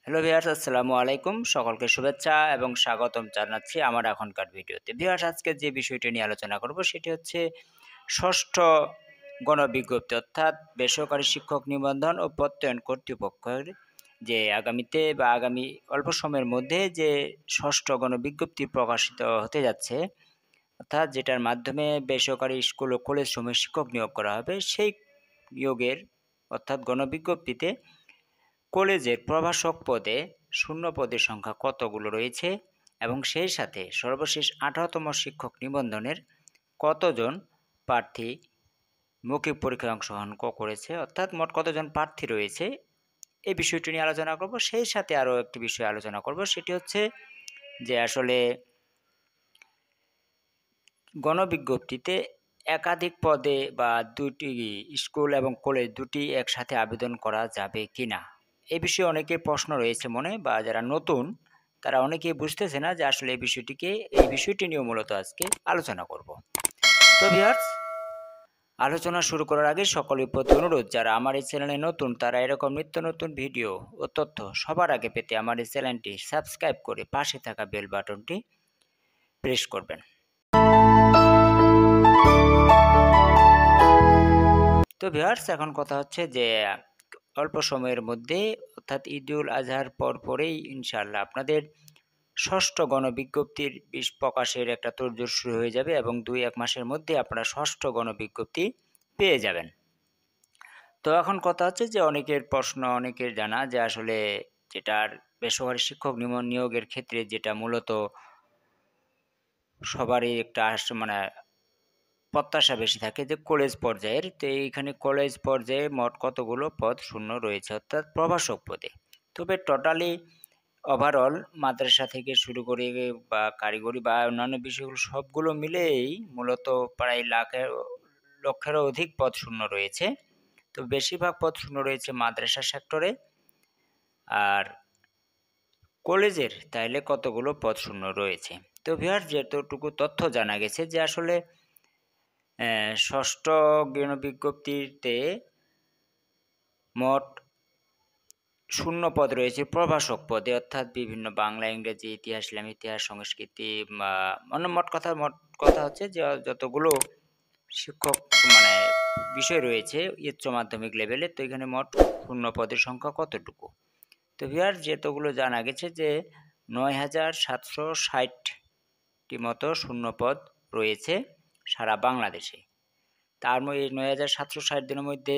Hello viewers, আসসালামু আলাইকুম। সকলকে শুভেচ্ছা এবং স্বাগতম জানাচ্ছি আমার এখনকার ভিডিওতে। ভিউয়ার্স, আজকে যে বিষয়টি নিয়ে আলোচনা করব সেটি হচ্ছে ষষ্ঠ গণবিজ্ঞপ্তি, অর্থাৎ বেসরকারি শিক্ষক নিবন্ধন ও প্রত্যয়ন কর্তৃপক্ষের যে আগামীতে বা আগামী অল্প সময়ের মধ্যে যে ষষ্ঠ গণবিজ্ঞপ্তি প্রকাশিত হতে যাচ্ছে, অর্থাৎ যেটার মাধ্যমে বেসরকারি স্কুল ও কলেজসমূহে শিক্ষক নিয়োগ করা হবে, সেই নিয়োগের অর্থাৎ গণবিজ্ঞপ্তিতে কলেজের প্রভাষক পদে শূন্য পদের সংখ্যা কতগুলো রয়েছে এবং সেই সাথে সর্বশেষ 18তম শিক্ষক নিবন্ধনের কতজন প্রার্থী মৌখিক পরীক্ষায় অংশগ্রহণ করেছে, অর্থাৎ মোট কতজন প্রার্থী রয়েছে, এই বিষয়টি নিয়ে আলোচনা করব। সেই সাথে আরও একটি বিষয় আলোচনা করব, সেটি হচ্ছে যে আসলে গণবিজ্ঞপ্তিতে একাধিক পদে বা দুটি স্কুল এবং কলেজ দুটি একসাথে আবেদন করা যাবে কিনা, এই বিষয়ে অনেকের প্রশ্ন রয়েছে মনে, বা যারা নতুন তারা অনেকেই বুঝতেছে না যে আসলে এই বিষয়টি নিয়ে মূলত আজকে আলোচনা করব। তো ভিউয়ার্স, আলোচনা শুরু করার আগে সকলের প্রতি অনুরোধ, যারা আমার এই চ্যানেলে নতুন তারা এরকম নিত্য নতুন ভিডিও ও তথ্য সবার আগে পেতে আমার এই চ্যানেলটি সাবস্ক্রাইব করে পাশে থাকা বেল বাটনটি প্রেস করবেন। তো ভিউয়ার্স, এখন কথা হচ্ছে যে অল্প সময়ের মধ্যে অর্থাৎ ঈদুল আজহার পরেই ইনশাআল্লাহ আপনাদের ষষ্ঠ গণবিজ্ঞপ্তির প্রকাশের একটা তোড়জোড় শুরু হয়ে যাবে এবং 2-1 মাসের মধ্যে আপনারা ষষ্ঠ গণবিজ্ঞপ্তি পেয়ে যাবেন। তো এখন কথা হচ্ছে যে অনেকের প্রশ্ন, অনেকের জানা যে আসলে যেটার বেসরকারি শিক্ষক নিয়োগের ক্ষেত্রে যেটা মূলত সবারই একটা মানে প্রত্যাশা বেশি থাকে যে কলেজ পর্যায়ের। তো এইখানে কলেজ পর্যায়ে মোট কতগুলো পদ শূন্য রয়েছে, অর্থাৎ প্রভাষক পদে। তবে টোটালি ওভারঅল মাদ্রাসা থেকে শুরু করে বা কারিগরি বা অন্যান্য বিষয়গুলো সবগুলো মিলেই মূলত প্রায় লক্ষেরও অধিক পদ শূন্য রয়েছে। তো বেশিরভাগ পদ শূন্য রয়েছে মাদ্রাসা সেক্টরে। আর কলেজের তাইলে কতগুলো পদ শূন্য রয়েছে। তো ভিউয়ার্স, যেতটুকু তথ্য জানা গেছে যে আসলে ষষ্ঠ গণবিজ্ঞপ্তিতে মোট শূন্য পদ রয়েছে প্রভাষক পদে, অর্থাৎ বিভিন্ন বাংলা, ইংরেজি, ইতিহাস, ইসলাম ইতিহাস, সংস্কৃতি, মোট কথা হচ্ছে যে যতগুলো শিক্ষক মানে বিষয় রয়েছে উচ্চ মাধ্যমিক লেভেলে, তো এখানে মোট শূন্য পদের সংখ্যা কতটুকু। তো ভিউয়ার্স, যেতগুলো জানা গেছে যে ৯,৭৬০টি মতো শূন্য পদ রয়েছে সারা বাংলাদেশে। তার মধ্যে ৯,৭৬০ দিনের মধ্যে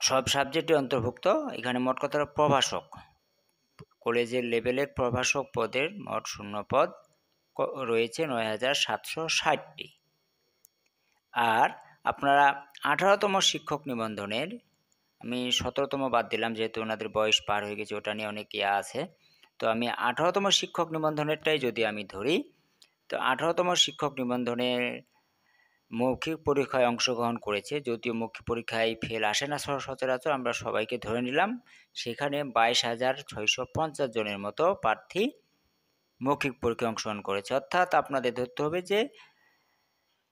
সব সাবজেক্টে অন্তর্ভুক্ত। এখানে মোট কথা প্রভাষক কলেজের লেভেলের প্রভাষক পদের মোট শূন্য পদ রয়েছে ৯,৭৬০টি। আর আপনারা 18তম শিক্ষক নিবন্ধনের, আমি 17তম বাদ দিলাম যেহেতু ওনাদের বয়স পার হয়ে গেছে, ওটা নিয়ে অনেক আছে। তো আমি 18তম শিক্ষক নিবন্ধনেরটাই যদি আমি ধরি, তো 18তম শিক্ষক নিবন্ধনের মৌখিক পরীক্ষায় অংশগ্রহণ করেছে, যদিও মৌখিক পরীক্ষায় ফেল আসে না সচরাচর, আমরা সবাইকে ধরে নিলাম। সেখানে 22,650 জনের মতো প্রার্থী মৌখিক পরীক্ষায় অংশগ্রহণ করেছে, অর্থাৎ আপনাদের ধরতে হবে যে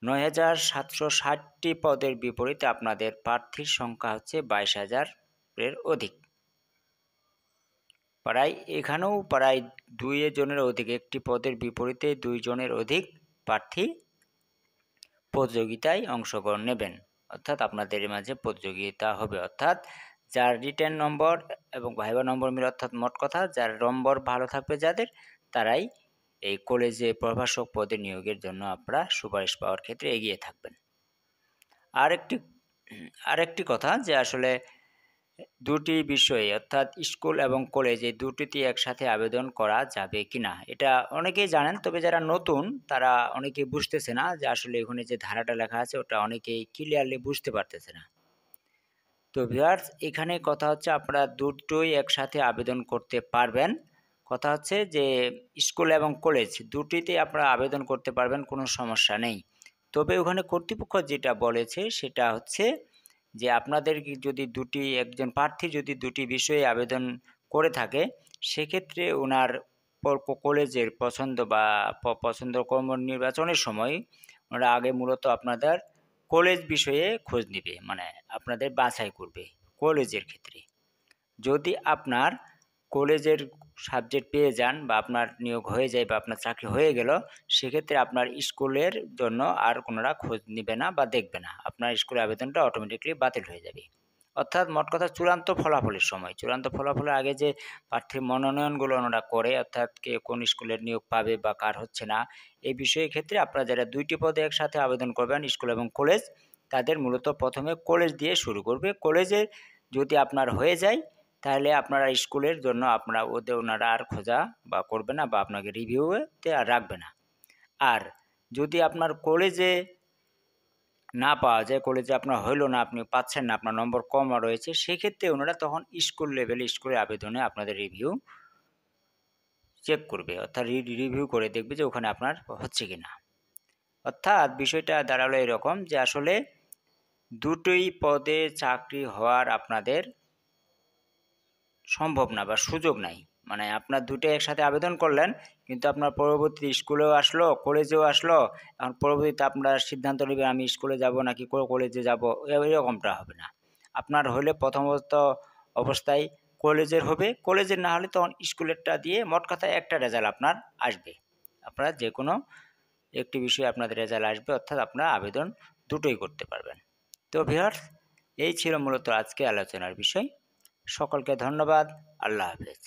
৯,৭৬০টি পদের বিপরীতে আপনাদের প্রার্থীর সংখ্যা হচ্ছে 22,000-এর অধিক। এখানেও প্রায় 2 জনের অধিক, একটি পদের বিপরীতে 2 জনের অধিক প্রার্থী প্রতিযোগিতায় অংশগ্রহণ নেবেন, অর্থাৎ আপনাদের মাঝে প্রতিযোগিতা হবে, অর্থাৎ যার রিটেন নম্বর এবং ভাইভা নম্বর মিলে, অর্থাৎ মোট কথা যার নম্বর ভালো থাকবে যাদের, তারাই এই কলেজে প্রভাষক পদে নিয়োগের জন্য আপনারা সুপারিশ পাওয়ার ক্ষেত্রে এগিয়ে থাকবেন। আরেকটি কথা যে আসলে দুটি বিষয়ে, অর্থাৎ স্কুল এবং কলেজ এই দুটিতে একসাথে আবেদন করা যাবে কিনা, এটা অনেকেই জানেন, তবে যারা নতুন তারা অনেকেই বুঝতেছে না যে আসলে এখানে যে ধারাটা লেখা আছে ওটা অনেকেই ক্লিয়ারলি বুঝতে পারতেছে না। তো ভিউয়ার্স, এখানে কথা হচ্ছে আপনারা দুটোই একসাথে আবেদন করতে পারবেন। কথা হচ্ছে যে স্কুল এবং কলেজ দুটিতে আপনারা আবেদন করতে পারবেন, কোনো সমস্যা নেই। তবে ওখানে কর্তৃপক্ষ যেটা বলেছে সেটা হচ্ছে যে আপনাদের যদি একজন প্রার্থী যদি দুটি বিষয়ে আবেদন করে থাকে, সেক্ষেত্রে ওনার কলেজের পছন্দ বা পছন্দ কর্ম নির্বাচনের সময় ওনারা আগে মূলত আপনাদের কলেজ বিষয়ে খোঁজ নিবে, মানে আপনাদের বাছাই করবে কলেজের ক্ষেত্রে। যদি আপনার কলেজের সাবজেক্ট পেয়ে যান বা আপনার নিয়োগ হয়ে যায় বা আপনার চাকরি হয়ে গেল, সেক্ষেত্রে আপনার স্কুলের জন্য আর কোনোরা খোঁজ নিবে না বা দেখবে না। আপনার স্কুলের আবেদনটা অটোমেটিক্যালি বাতিল হয়ে যাবে। অর্থাৎ মোট কথা চূড়ান্ত ফলাফলের সময়, চূড়ান্ত ফলাফলের আগে যে প্রার্থীর মনোনয়নগুলো ওনারা করে, অর্থাৎ কে কোন স্কুলের নিয়োগ পাবে বা কার হচ্ছে না, এই বিষয়ের ক্ষেত্রে আপনারা যারা ২ টি পদে একসাথে আবেদন করবেন, স্কুল এবং কলেজ, তাদের মূলত প্রথমে কলেজ দিয়ে শুরু করবে। কলেজে যদি আপনার হয়ে যায়, তাহলে আপনারা স্কুলের জন্য ওনারা আর খোঁজা বা করবে না বা আপনাকে রিভিউতে আর রাখবে না। আর যদি আপনার কলেজে না পাওয়া যায়, কলেজে আপনার হইল না, আপনি পাচ্ছেন না, আপনার নম্বর কম রয়েছে, সেক্ষেত্রে ওনারা তখন স্কুল লেভেলে স্কুলের আবেদনে আপনাদের রিভিউ চেক করবে, অর্থাৎ রিভিউ করে দেখবে যে ওখানে আপনার হচ্ছে কিনা। অর্থাৎ বিষয়টা দাঁড়ালো এরকম যে আসলে দুটোই পদে চাকরি হওয়ার আপনাদের সম্ভব না বা সুযোগ নাই। মানে আপনার দুটোই একসাথে আবেদন করলেন, কিন্তু আপনার পরবর্তী স্কুলেও আসলো, কলেজেও আসলো, এখন পরবর্তীতে আপনারা সিদ্ধান্ত নেবেন আমি স্কুলে যাব নাকি কলেজে যাব, এরকমটা হবে না। আপনার হলে প্রথমত অবস্থায় কলেজের হবে, কলেজের না হলে তখন স্কুলেরটা দিয়ে মোট কথা একটা রেজাল্ট আপনার আসবে। আপনারা যে কোনো একটি বিষয়ে আপনাদের রেজাল্ট আসবে, অর্থাৎ আপনারা আবেদন দুটোই করতে পারবেন। তো ভিউয়ার্স, এই ছিল মূলত আজকে আলোচনার বিষয়। সকলকে ধন্যবাদ। আল্লাহ হাফেজ।